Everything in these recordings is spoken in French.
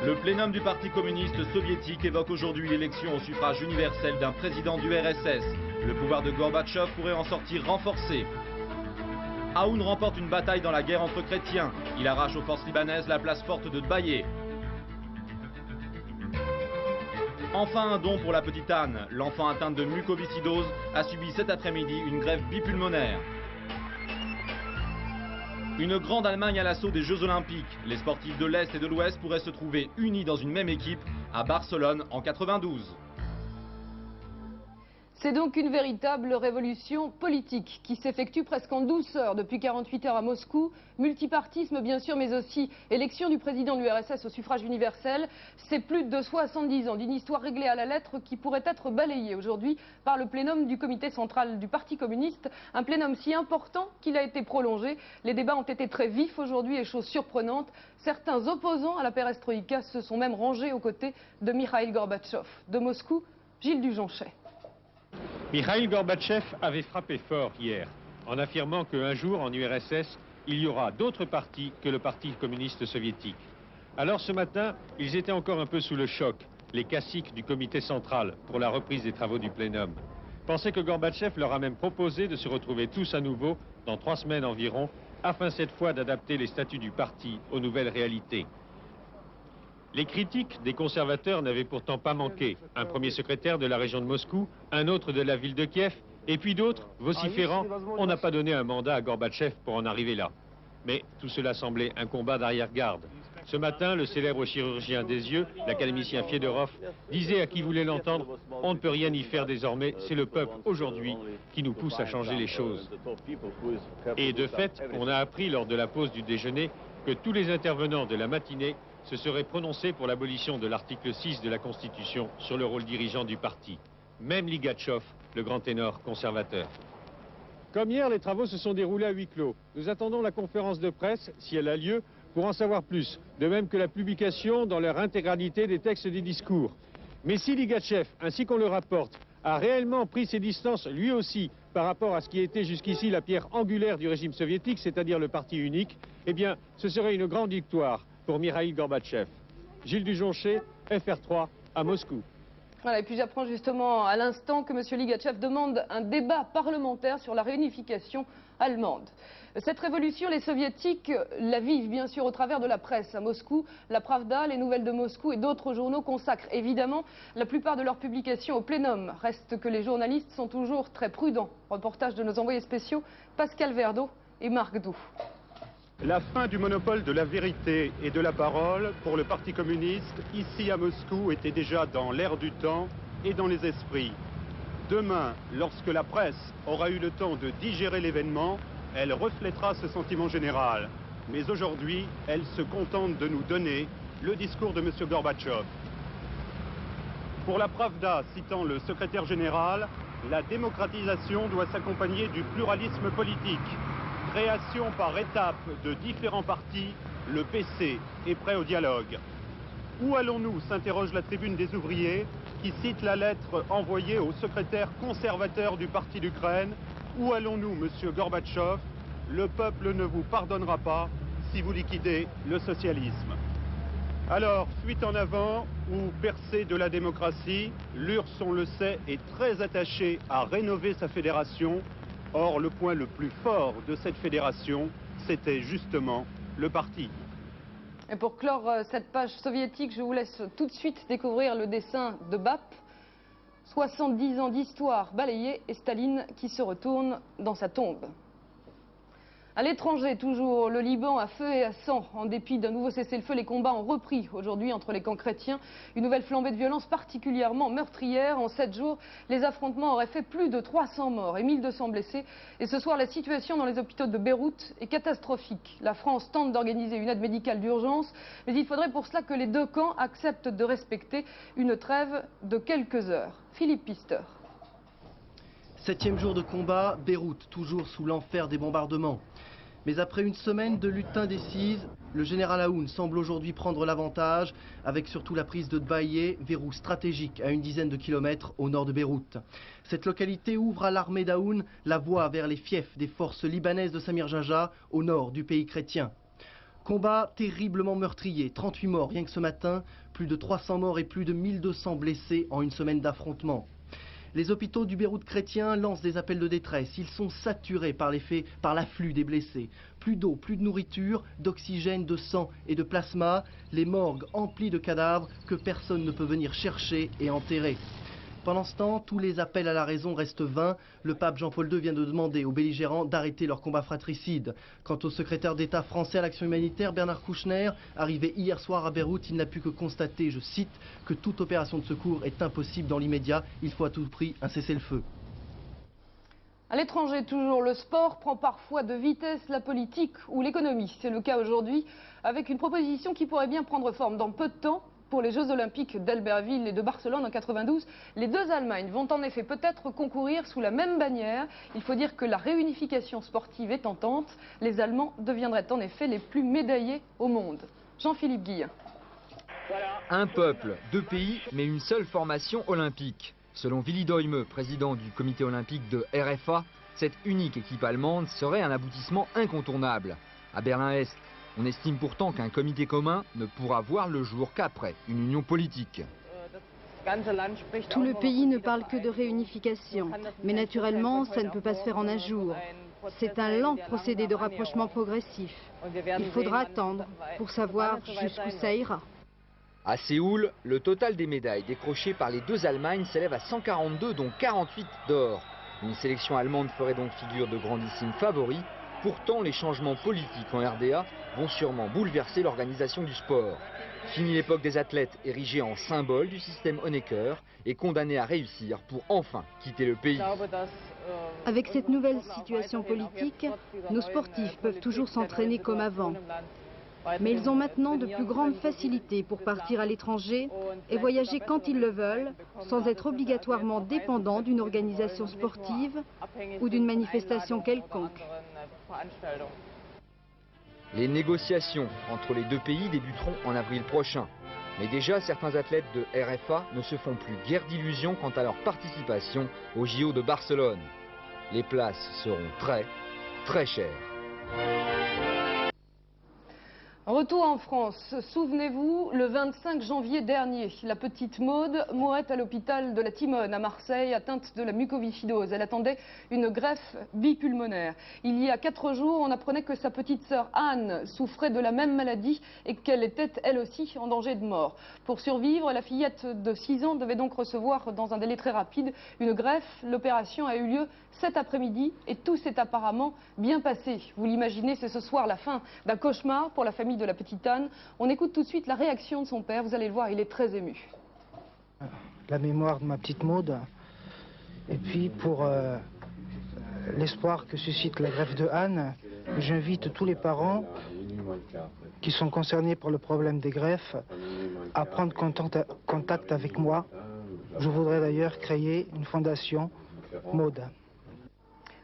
Le plénum du Parti communiste soviétique évoque aujourd'hui l'élection au suffrage universel d'un président du RSS. Le pouvoir de Gorbatchev pourrait en sortir renforcé. Aoun remporte une bataille dans la guerre entre chrétiens. Il arrache aux forces libanaises la place forte de Dbaïé. Enfin un don pour la petite Anne. L'enfant atteinte de mucoviscidose a subi cet après-midi une greffe bipulmonaire. Une grande Allemagne à l'assaut des Jeux Olympiques. Les sportifs de l'Est et de l'Ouest pourraient se trouver unis dans une même équipe à Barcelone en 92. C'est donc une véritable révolution politique qui s'effectue presque en douceur depuis 48 heures à Moscou. Multipartisme bien sûr, mais aussi élection du président de l'URSS au suffrage universel. C'est plus de 70 ans d'une histoire réglée à la lettre qui pourrait être balayée aujourd'hui par le plénum du comité central du Parti communiste. Un plénum si important qu'il a été prolongé. Les débats ont été très vifs aujourd'hui et chose surprenante, certains opposants à la perestroïka se sont même rangés aux côtés de Mikhaïl Gorbatchev. De Moscou, Gilles Dujonchet. Mikhaïl Gorbatchev avait frappé fort hier, en affirmant qu'un jour en URSS, il y aura d'autres partis que le Parti communiste soviétique. Alors ce matin, ils étaient encore un peu sous le choc, les caciques du comité central, pour la reprise des travaux du plénum. Pensaient que Gorbatchev leur a même proposé de se retrouver tous à nouveau, dans 3 semaines environ, afin cette fois d'adapter les statuts du parti aux nouvelles réalités. Les critiques des conservateurs n'avaient pourtant pas manqué. Un premier secrétaire de la région de Moscou, un autre de la ville de Kiev, et puis d'autres, vociférant, on n'a pas donné un mandat à Gorbatchev pour en arriver là. Mais tout cela semblait un combat d'arrière-garde. Ce matin, le célèbre chirurgien des yeux, l'académicien Fiedorov, disait à qui voulait l'entendre, on ne peut rien y faire désormais, c'est le peuple aujourd'hui qui nous pousse à changer les choses. Et de fait, on a appris lors de la pause du déjeuner que tous les intervenants de la matinée se serait prononcé pour l'abolition de l'article 6 de la Constitution sur le rôle dirigeant du parti. Même Ligatchov, le grand ténor conservateur. Comme hier, les travaux se sont déroulés à huis clos. Nous attendons la conférence de presse, si elle a lieu, pour en savoir plus. De même que la publication dans leur intégralité des textes des discours. Mais si Ligatchev, ainsi qu'on le rapporte, a réellement pris ses distances, lui aussi, par rapport à ce qui était jusqu'ici la pierre angulaire du régime soviétique, c'est-à-dire le parti unique, eh bien, ce serait une grande victoire pour Mikhaïl Gorbatchev. Gilles Dujonchet, FR3, à Moscou. Voilà, et puis j'apprends justement à l'instant que M. Ligatchev demande un débat parlementaire sur la réunification allemande. Cette révolution, les soviétiques la vivent bien sûr au travers de la presse. À Moscou, la Pravda, les Nouvelles de Moscou et d'autres journaux consacrent évidemment la plupart de leurs publications au plénum. Reste que les journalistes sont toujours très prudents. Reportage de nos envoyés spéciaux Pascal Verdeau et Marc Doux. La fin du monopole de la vérité et de la parole pour le Parti communiste, ici à Moscou, était déjà dans l'air du temps et dans les esprits. Demain, lorsque la presse aura eu le temps de digérer l'événement, elle reflètera ce sentiment général. Mais aujourd'hui, elle se contente de nous donner le discours de M. Gorbatchev. Pour la Pravda, citant le secrétaire général, la démocratisation doit s'accompagner du pluralisme politique. Création par étapes de différents partis, le PC est prêt au dialogue. Où allons-nous, s'interroge la tribune des ouvriers, qui cite la lettre envoyée au secrétaire conservateur du parti d'Ukraine. Où allons-nous, monsieur Gorbatchev? Le peuple ne vous pardonnera pas si vous liquidez le socialisme. Alors, fuite en avant ou percée de la démocratie, l'URSS, on le sait, est très attaché à rénover sa fédération. Or, le point le plus fort de cette fédération, c'était justement le parti. Et pour clore cette page soviétique, je vous laisse tout de suite découvrir le dessin de BAP. 70 ans d'histoire balayée et Staline qui se retourne dans sa tombe. À l'étranger, toujours, le Liban à feu et à sang. En dépit d'un nouveau cessez-le-feu, les combats ont repris aujourd'hui entre les camps chrétiens. Une nouvelle flambée de violence particulièrement meurtrière. En 7 jours, les affrontements auraient fait plus de 300 morts et 1200 blessés. Et ce soir, la situation dans les hôpitaux de Beyrouth est catastrophique. La France tente d'organiser une aide médicale d'urgence, mais il faudrait pour cela que les deux camps acceptent de respecter une trêve de quelques heures. Philippe Pister. 7e jour de combat, Beyrouth, toujours sous l'enfer des bombardements. Mais après une semaine de lutte indécise, le général Aoun semble aujourd'hui prendre l'avantage, avec surtout la prise de Dbaïé, verrou stratégique à une dizaine de kilomètres au nord de Beyrouth. Cette localité ouvre à l'armée d'Aoun la voie vers les fiefs des forces libanaises de Samir Jaja, au nord du pays chrétien. Combat terriblement meurtrier, 38 morts rien que ce matin, plus de 300 morts et plus de 1200 blessés en une semaine d'affrontement. Les hôpitaux du Beyrouth chrétien lancent des appels de détresse. Ils sont saturés par l'afflux des blessés. Plus d'eau, plus de nourriture, d'oxygène, de sang et de plasma. Les morgues emplies de cadavres que personne ne peut venir chercher et enterrer. Pendant ce temps, tous les appels à la raison restent vains. Le pape Jean-Paul II vient de demander aux belligérants d'arrêter leur combat fratricide. Quant au secrétaire d'État français à l'action humanitaire, Bernard Kouchner, arrivé hier soir à Beyrouth, il n'a pu que constater, je cite, que toute opération de secours est impossible dans l'immédiat. Il faut à tout prix un cessez-le-feu. À l'étranger, toujours, le sport prend parfois de vitesse la politique ou l'économie. C'est le cas aujourd'hui avec une proposition qui pourrait bien prendre forme dans peu de temps. Pour les Jeux Olympiques d'Albertville et de Barcelone en 92, les deux Allemagnes vont en effet peut-être concourir sous la même bannière. Il faut dire que la réunification sportive est tentante. Les Allemands deviendraient en effet les plus médaillés au monde. Jean-Philippe Guillen. Un peuple, deux pays, mais une seule formation olympique. Selon Willy Däume, président du comité olympique de RFA, cette unique équipe allemande serait un aboutissement incontournable. À Berlin-Est, on estime pourtant qu'un comité commun ne pourra voir le jour qu'après une union politique. Tout le pays ne parle que de réunification, mais naturellement, ça ne peut pas se faire en un jour. C'est un lent procédé de rapprochement progressif. Il faudra attendre pour savoir jusqu'où ça ira. À Séoul, le total des médailles décrochées par les deux Allemagnes s'élève à 142, dont 48 d'or. Une sélection allemande ferait donc figure de grandissime favori. Pourtant, les changements politiques en RDA vont sûrement bouleverser l'organisation du sport. Fini l'époque des athlètes érigés en symbole du système Honecker et condamnés à réussir pour enfin quitter le pays. Avec cette nouvelle situation politique, nos sportifs peuvent toujours s'entraîner comme avant. Mais ils ont maintenant de plus grandes facilités pour partir à l'étranger et voyager quand ils le veulent, sans être obligatoirement dépendants d'une organisation sportive ou d'une manifestation quelconque. Les négociations entre les deux pays débuteront en avril prochain. Mais déjà, certains athlètes de RFA ne se font plus guère d'illusions quant à leur participation aux JO de Barcelone. Les places seront très chères. Retour en France. Souvenez-vous, le 25 janvier dernier, la petite Maude mourait à l'hôpital de la Timone à Marseille, atteinte de la mucoviscidose. Elle attendait une greffe bipulmonaire. Il y a 4 jours, on apprenait que sa petite sœur Anne souffrait de la même maladie et qu'elle était elle aussi en danger de mort. Pour survivre, la fillette de 6 ans devait donc recevoir dans un délai très rapide une greffe. L'opération a eu lieu cet après-midi et tout s'est apparemment bien passé. Vous l'imaginez, c'est ce soir la fin d'un cauchemar pour la famille de la petite Anne. On écoute tout de suite la réaction de son père. Vous allez le voir, il est très ému. La mémoire de ma petite Maude et puis pour l'espoir que suscite la greffe de Anne, j'invite tous les parents qui sont concernés par le problème des greffes à prendre contact avec moi. Je voudrais d'ailleurs créer une fondation Maude.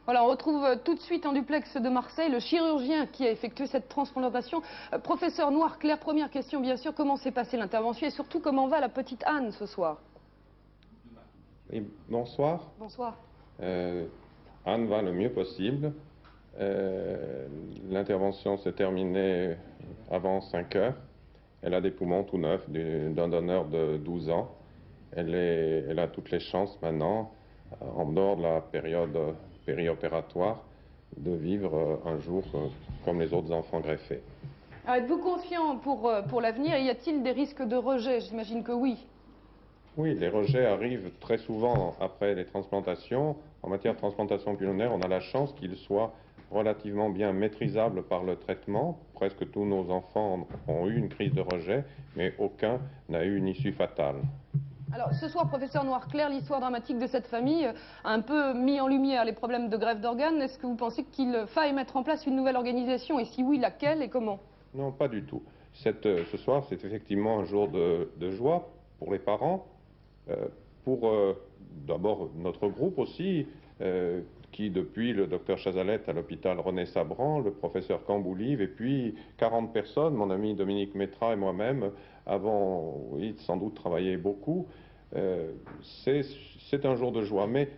Voilà, on retrouve tout de suite en duplex de Marseille le chirurgien qui a effectué cette transplantation. Professeur Noirclair, première question bien sûr, comment s'est passée l'intervention et surtout comment va la petite Anne ce soir? Oui, bonsoir. Bonsoir. Anne va le mieux possible. L'intervention s'est terminée avant 5 heures. Elle a des poumons tout neufs d'un donneur de 12 ans. Elle a toutes les chances maintenant, en dehors de la période périopératoire, de vivre un jour comme les autres enfants greffés. Êtes-vous confiant pour l'avenir? Y a-t-il des risques de rejet? J'imagine que oui. Oui, les rejets arrivent très souvent après les transplantations. En matière de transplantation pulmonaire, on a la chance qu'ils soient relativement bien maîtrisables par le traitement. Presque tous nos enfants ont eu une crise de rejet, mais aucun n'a eu une issue fatale. Alors ce soir, professeur Noirclair, l'histoire dramatique de cette famille a un peu mis en lumière les problèmes de greffe d'organes. Est-ce que vous pensez qu'il faille mettre en place une nouvelle organisation? Et si oui, laquelle et comment? Non, pas du tout. Ce soir, c'est effectivement un jour de joie pour les parents, pour d'abord notre groupe aussi, qui depuis le docteur Chazalette à l'hôpital René Sabran, le professeur Camboulive, et puis 40 personnes, mon ami Dominique Métra et moi-même, avons, oui, sans doute travaillé beaucoup. C'est un jour de joie, mais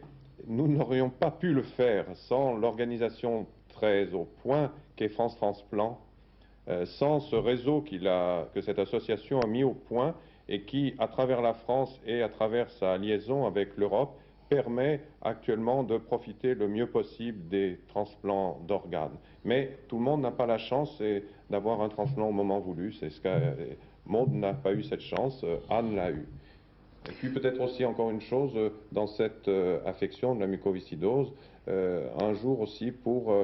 nous n'aurions pas pu le faire sans l'organisation très au point qu'est France Transplant, sans ce réseau que cette association a mis au point et qui, à travers la France et à travers sa liaison avec l'Europe, permet actuellement de profiter le mieux possible des transplants d'organes. Mais tout le monde n'a pas la chance d'avoir un transplant au moment voulu. C'est ce que Maud n'a pas eu cette chance, Anne l'a eu. Et puis peut-être aussi encore une chose, dans cette affection de la mucoviscidose, un jour aussi pour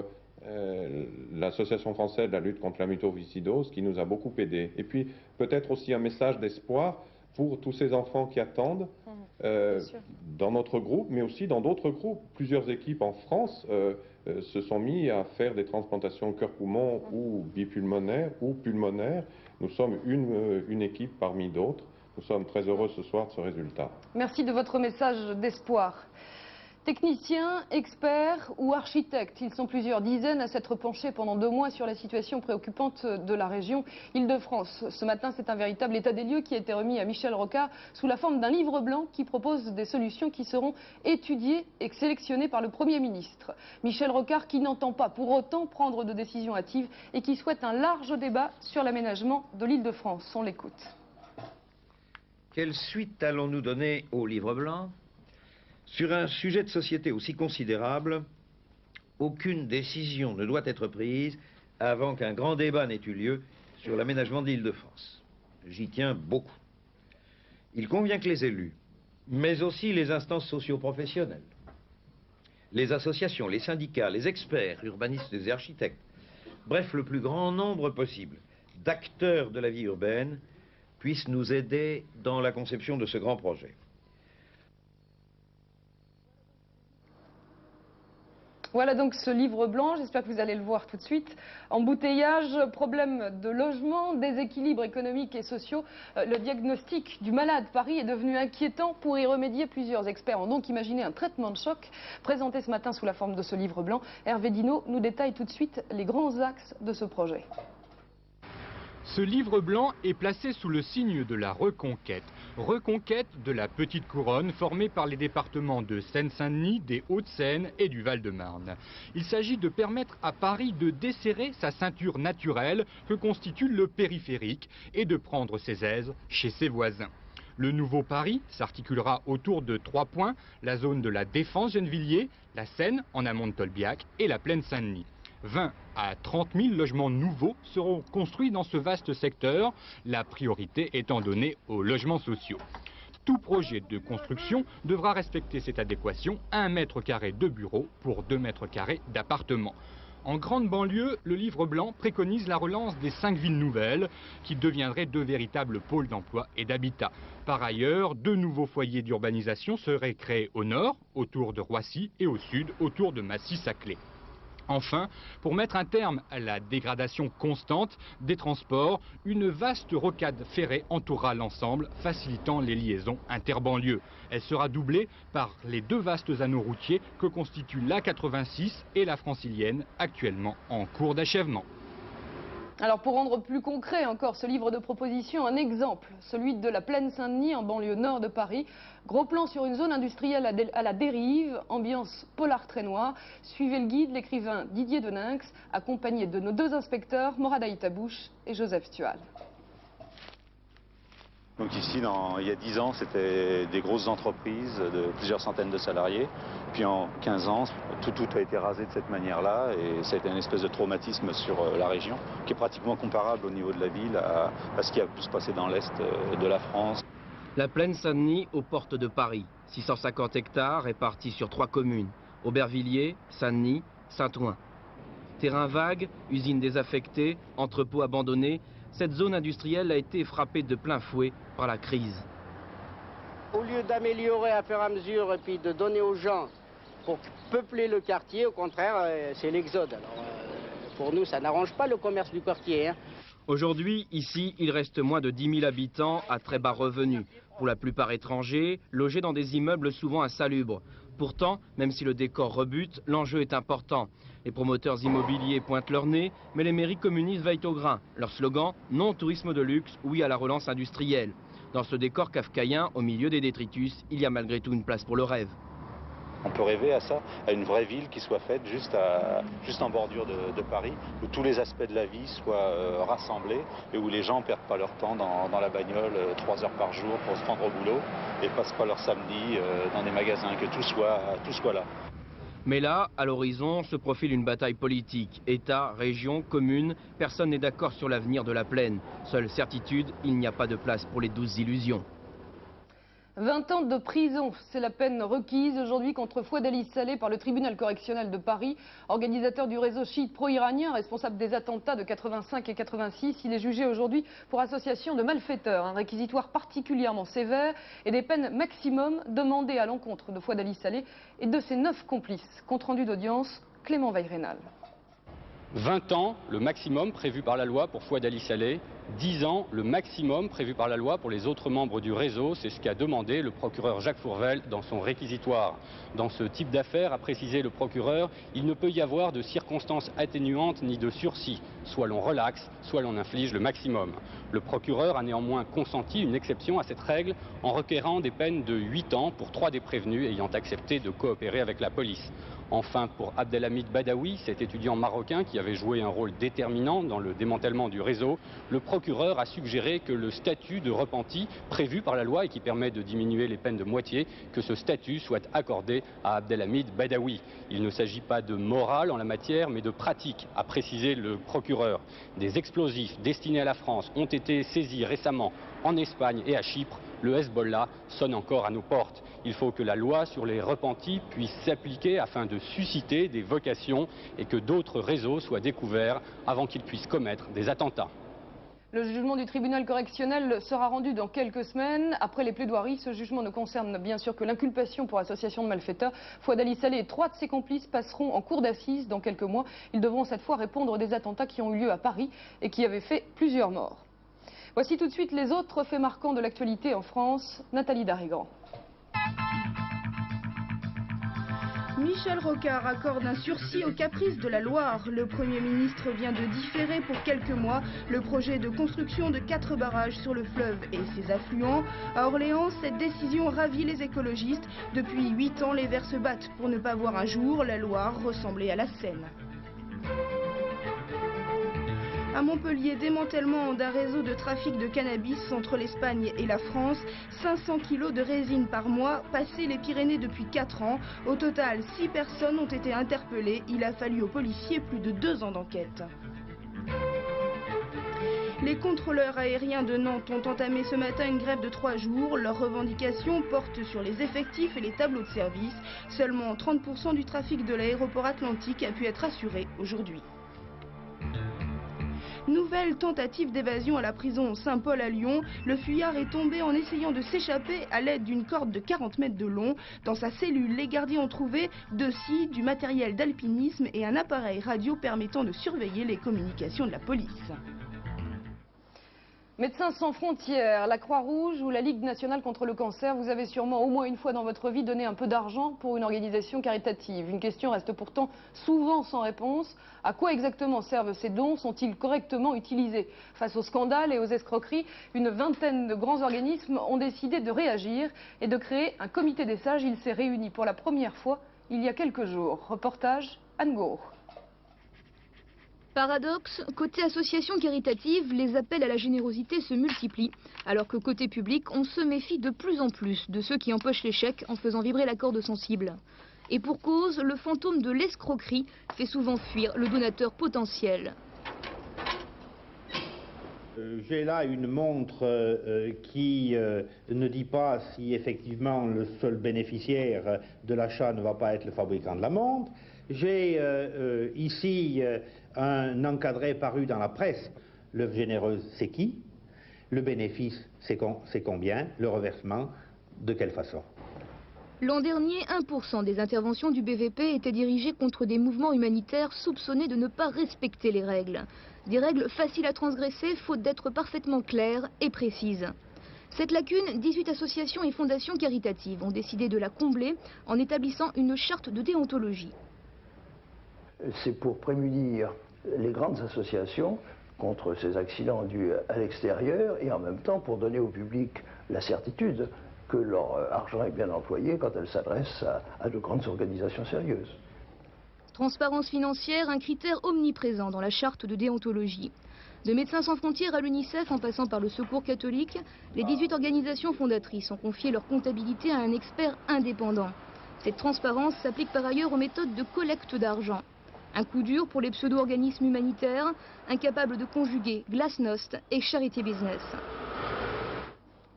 l'Association française de la lutte contre la mucoviscidose qui nous a beaucoup aidés. Et puis peut-être aussi un message d'espoir pour tous ces enfants qui attendent dans notre groupe, mais aussi dans d'autres groupes. Plusieurs équipes en France se sont mis à faire des transplantations cœur-poumon ou bipulmonaires ou pulmonaires. Nous sommes une équipe parmi d'autres. Nous sommes très heureux ce soir de ce résultat. Merci de votre message d'espoir. Techniciens, experts ou architectes, ils sont plusieurs dizaines à s'être penchés pendant 2 mois sur la situation préoccupante de la région Île-de-France. Ce matin, c'est un véritable état des lieux qui a été remis à Michel Rocard sous la forme d'un livre blanc qui propose des solutions qui seront étudiées et sélectionnées par le Premier ministre. Michel Rocard qui n'entend pas pour autant prendre de décisions hâtives et qui souhaite un large débat sur l'aménagement de l'Île-de-France. On l'écoute. Quelle suite allons-nous donner au livre blanc ? Sur un sujet de société aussi considérable, aucune décision ne doit être prise avant qu'un grand débat n'ait eu lieu sur l'aménagement de l'Île-de-France. J'y tiens beaucoup. Il convient que les élus, mais aussi les instances socio-professionnelles, les associations, les syndicats, les experts, urbanistes et architectes, bref, le plus grand nombre possible d'acteurs de la vie urbaine puissent nous aider dans la conception de ce grand projet. Voilà donc ce livre blanc, j'espère que vous allez le voir tout de suite. Embouteillage, problème de logement, déséquilibres économiques et sociaux. Le diagnostic du malade Paris est devenu inquiétant. Pour y remédier, plusieurs experts ont donc imaginé un traitement de choc présenté ce matin sous la forme de ce livre blanc. Hervé Dino nous détaille tout de suite les grands axes de ce projet. Ce livre blanc est placé sous le signe de la reconquête. Reconquête de la petite couronne formée par les départements de Seine-Saint-Denis, des Hauts-de-Seine et du Val-de-Marne. Il s'agit de permettre à Paris de desserrer sa ceinture naturelle que constitue le périphérique et de prendre ses aises chez ses voisins. Le nouveau Paris s'articulera autour de 3 points, la zone de la Défense-Gennevilliers, la Seine en amont de Tolbiac et la plaine Saint-Denis. 20 à 30 000 logements nouveaux seront construits dans ce vaste secteur, la priorité étant donnée aux logements sociaux. Tout projet de construction devra respecter cette adéquation, 1 mètre carré de bureau pour 2 mètres carrés d'appartement. En grande banlieue, le livre blanc préconise la relance des 5 villes nouvelles qui deviendraient de véritables pôles d'emploi et d'habitat. Par ailleurs, 2 nouveaux foyers d'urbanisation seraient créés au nord, autour de Roissy, et au sud, autour de Massy-Saclay. Enfin, pour mettre un terme à la dégradation constante des transports, une vaste rocade ferrée entourera l'ensemble, facilitant les liaisons interbanlieues. Elle sera doublée par les 2 vastes anneaux routiers que constituent l'A86 et la Francilienne, actuellement en cours d'achèvement. Alors pour rendre plus concret encore ce livre de propositions, un exemple, celui de la plaine Saint-Denis en banlieue nord de Paris. Gros plan sur une zone industrielle à la dérive, ambiance polar très noire. Suivez le guide, l'écrivain Didier Deninx, accompagné de nos 2 inspecteurs, Morad Aïtabouche et Joseph Stual. Donc ici, il y a 10 ans, c'était des grosses entreprises de plusieurs centaines de salariés. Puis en 15 ans, tout a été rasé de cette manière-là et ça a été une espèce de traumatisme sur la région qui est pratiquement comparable au niveau de la ville à ce qui a pu se passer dans l'est de la France. La plaine Saint-Denis aux portes de Paris, 650 hectares répartis sur 3 communes, Aubervilliers, Saint-Denis, Saint-Ouen. Terrain vague, usines désaffectées, entrepôts abandonnés, cette zone industrielle a été frappée de plein fouet par la crise. Au lieu d'améliorer à fur et à mesure et puis de donner aux gens pour peupler le quartier, au contraire, c'est l'exode. Alors, pour nous, ça n'arrange pas le commerce du quartier. Hein. Aujourd'hui, ici, il reste moins de 10 000 habitants à très bas revenus. Pour la plupart étrangers, logés dans des immeubles souvent insalubres. Pourtant, même si le décor rebute, l'enjeu est important. Les promoteurs immobiliers pointent leur nez, mais les mairies communistes veillent au grain. Leur slogan, non au tourisme de luxe, oui à la relance industrielle. Dans ce décor kafkaïen, au milieu des détritus, il y a malgré tout une place pour le rêve. On peut rêver à ça, à une vraie ville qui soit faite juste en bordure de Paris, où tous les aspects de la vie soient rassemblés et où les gens ne perdent pas leur temps dans la bagnole 3 heures par jour pour se rendre au boulot et ne passent pas leur samedi dans des magasins, que tout soit là. Mais là, à l'horizon, se profile une bataille politique. État, région, commune, personne n'est d'accord sur l'avenir de la plaine. Seule certitude, il n'y a pas de place pour les 12 illusions. 20 ans de prison, c'est la peine requise aujourd'hui contre Fouad Ali Saleh par le tribunal correctionnel de Paris. Organisateur du réseau chiite pro-iranien, responsable des attentats de 85 et 86, il est jugé aujourd'hui pour association de malfaiteurs, un réquisitoire particulièrement sévère et des peines maximum demandées à l'encontre de Fouad Ali Saleh et de ses 9 complices. Compte rendu d'audience, Clément Weirenal. 20 ans, le maximum prévu par la loi pour Fouad Ali Saleh. 10 ans, le maximum prévu par la loi pour les autres membres du réseau. C'est ce qu'a demandé le procureur Jacques Fourvel dans son réquisitoire. Dans ce type d'affaires, a précisé le procureur, il ne peut y avoir de circonstances atténuantes ni de sursis. Soit l'on relaxe, soit l'on inflige le maximum. Le procureur a néanmoins consenti une exception à cette règle en requérant des peines de 8 ans pour 3 des prévenus ayant accepté de coopérer avec la police. Enfin, pour Abdelhamid Badawi, cet étudiant marocain qui avait joué un rôle déterminant dans le démantèlement du réseau, le procureur a suggéré que le statut de repenti prévu par la loi et qui permet de diminuer les peines de moitié, que ce statut soit accordé à Abdelhamid Badawi. Il ne s'agit pas de morale en la matière, mais de pratique, a précisé le procureur. Des explosifs destinés à la France ont été saisis récemment en Espagne et à Chypre. Le Hezbollah sonne encore à nos portes. Il faut que la loi sur les repentis puisse s'appliquer afin de susciter des vocations et que d'autres réseaux soient découverts avant qu'ils puissent commettre des attentats. Le jugement du tribunal correctionnel sera rendu dans quelques semaines. Après les plaidoiries, ce jugement ne concerne bien sûr que l'inculpation pour association de malfaiteurs. Fouad Ali Saleh et 3 de ses complices passeront en cour d'assises dans quelques mois. Ils devront cette fois répondre des attentats qui ont eu lieu à Paris et qui avaient fait plusieurs morts. Voici tout de suite les autres faits marquants de l'actualité en France. Nathalie Darrigan. Michel Rocard accorde un sursis aux caprices de la Loire. Le Premier ministre vient de différer pour quelques mois le projet de construction de 4 barrages sur le fleuve et ses affluents. À Orléans, cette décision ravit les écologistes. Depuis 8 ans, les Verts se battent pour ne pas voir un jour la Loire ressembler à la Seine. À Montpellier, démantèlement d'un réseau de trafic de cannabis entre l'Espagne et la France. 500 kilos de résine par mois, passé les Pyrénées depuis 4 ans. Au total, 6 personnes ont été interpellées. Il a fallu aux policiers plus de 2 ans d'enquête. Les contrôleurs aériens de Nantes ont entamé ce matin une grève de 3 jours. Leurs revendications portent sur les effectifs et les tableaux de service. Seulement 30% du trafic de l'aéroport Atlantique a pu être assuré aujourd'hui. Nouvelle tentative d'évasion à la prison Saint-Paul à Lyon. Le fuyard est tombé en essayant de s'échapper à l'aide d'une corde de 40 mètres de long. Dans sa cellule, les gardiens ont trouvé 2 scies, du matériel d'alpinisme et un appareil radio permettant de surveiller les communications de la police. Médecins sans frontières, la Croix-Rouge ou la Ligue nationale contre le cancer, vous avez sûrement au moins une fois dans votre vie donné un peu d'argent pour une organisation caritative. Une question reste pourtant souvent sans réponse. À quoi exactement servent ces dons? Sont-ils correctement utilisés? Face aux scandales et aux escroqueries, une vingtaine de grands organismes ont décidé de réagir et de créer un comité des sages. Il s'est réuni pour la première fois il y a quelques jours. Reportage Anne Gour. Paradoxe, côté association caritative, les appels à la générosité se multiplient, alors que côté public, on se méfie de plus en plus de ceux qui empochent les chèques en faisant vibrer la corde sensible. Et pour cause, le fantôme de l'escroquerie fait souvent fuir le donateur potentiel. J'ai là une montre qui ne dit pas si effectivement le seul bénéficiaire de l'achat ne va pas être le fabricant de la montre. J'ai ici un encadré paru dans la presse. L'œuvre généreuse, c'est qui? Le bénéfice, c'est combien? Le reversement, de quelle façon? L'an dernier, 1% des interventions du BVP étaient dirigées contre des mouvements humanitaires soupçonnés de ne pas respecter les règles. Des règles faciles à transgresser, faute d'être parfaitement claires et précises. Cette lacune, 18 associations et fondations caritatives ont décidé de la combler en établissant une charte de déontologie. C'est pour prémunir les grandes associations contre ces accidents dus à l'extérieur et en même temps pour donner au public la certitude que leur argent est bien employé quand elles s'adressent à de grandes organisations sérieuses. Transparence financière, un critère omniprésent dans la charte de déontologie. De Médecins sans frontières à l'UNICEF en passant par le Secours catholique, les 18 organisations fondatrices ont confié leur comptabilité à un expert indépendant. Cette transparence s'applique par ailleurs aux méthodes de collecte d'argent. Un coup dur pour les pseudo-organismes humanitaires, incapables de conjuguer glasnost et charité business.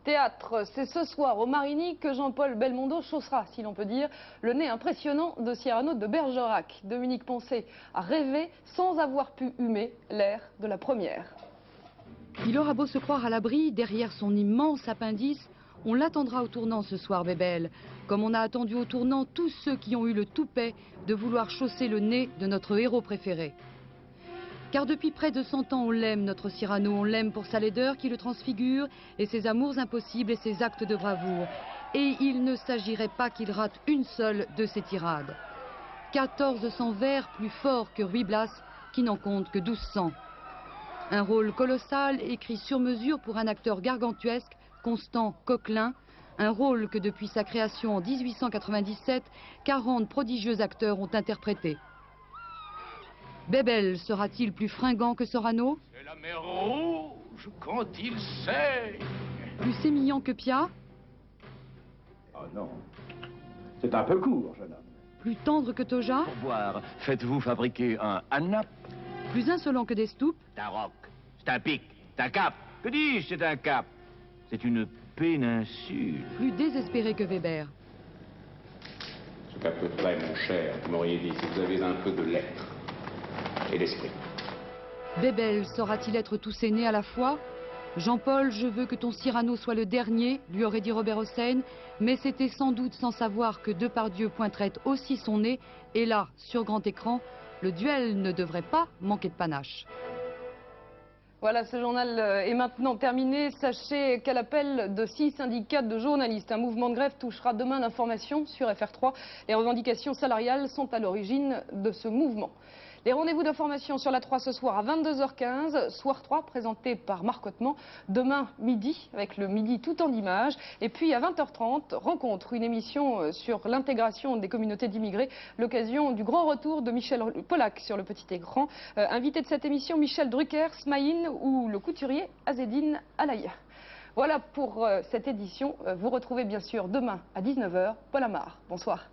Théâtre, c'est ce soir au Marigny que Jean-Paul Belmondo chaussera, si l'on peut dire, le nez impressionnant de Cyrano de Bergerac. Dominique Poncet a rêvé sans avoir pu humer l'air de la première. Il aura beau se croire à l'abri derrière son immense appendice, on l'attendra au tournant ce soir, Bébel, comme on a attendu au tournant tous ceux qui ont eu le toupet de vouloir chausser le nez de notre héros préféré. Car depuis près de 100 ans, on l'aime, notre Cyrano, on l'aime pour sa laideur qui le transfigure, et ses amours impossibles et ses actes de bravoure. Et il ne s'agirait pas qu'il rate une seule de ses tirades. 1400 vers plus forts que Ruy Blas, qui n'en compte que 1200. Un rôle colossal, écrit sur mesure pour un acteur gargantuesque, Constant Coquelin, un rôle que depuis sa création en 1897, 40 prodigieux acteurs ont interprété. Bébel sera-t-il plus fringant que Sorano? C'est la mer rouge quand il saigne. Plus sémillant que Pia? Oh non, c'est un peu court, jeune homme. Plus tendre que Toja? Pour boire, faites-vous fabriquer un Anna? Plus insolent que Destoupes? C'est un roc, c'est un pic, c'est un cap. Que dis-je, c'est un cap? C'est une péninsule. Plus désespéré que Weber? Ce qu'à peu près, mon cher, vous m'auriez dit, si vous avez un peu de lettres et d'esprit. Bébel saura-t-il être tous ses nés à la fois? Jean-Paul, je veux que ton Cyrano soit le dernier, lui aurait dit Robert Hossein, mais c'était sans doute sans savoir que Depardieu pointerait aussi son nez, et là, sur grand écran, le duel ne devrait pas manquer de panache. Voilà, ce journal est maintenant terminé. Sachez qu'à l'appel de 6 syndicats de journalistes, un mouvement de grève touchera demain l'information sur FR3. Les revendications salariales sont à l'origine de ce mouvement. Les rendez-vous d'information sur la 3 ce soir à 22h15, Soir 3 présenté par Marc Hautement, demain midi avec le midi tout en images. Et puis à 20h30, Rencontre, une émission sur l'intégration des communautés d'immigrés, l'occasion du grand retour de Michel Pollack sur le petit écran. Invité de cette émission, Michel Drucker, Smaïn ou le couturier Azedine Alaya. Voilà pour cette édition. Vous retrouvez bien sûr demain à 19h, Paul Amar. Bonsoir.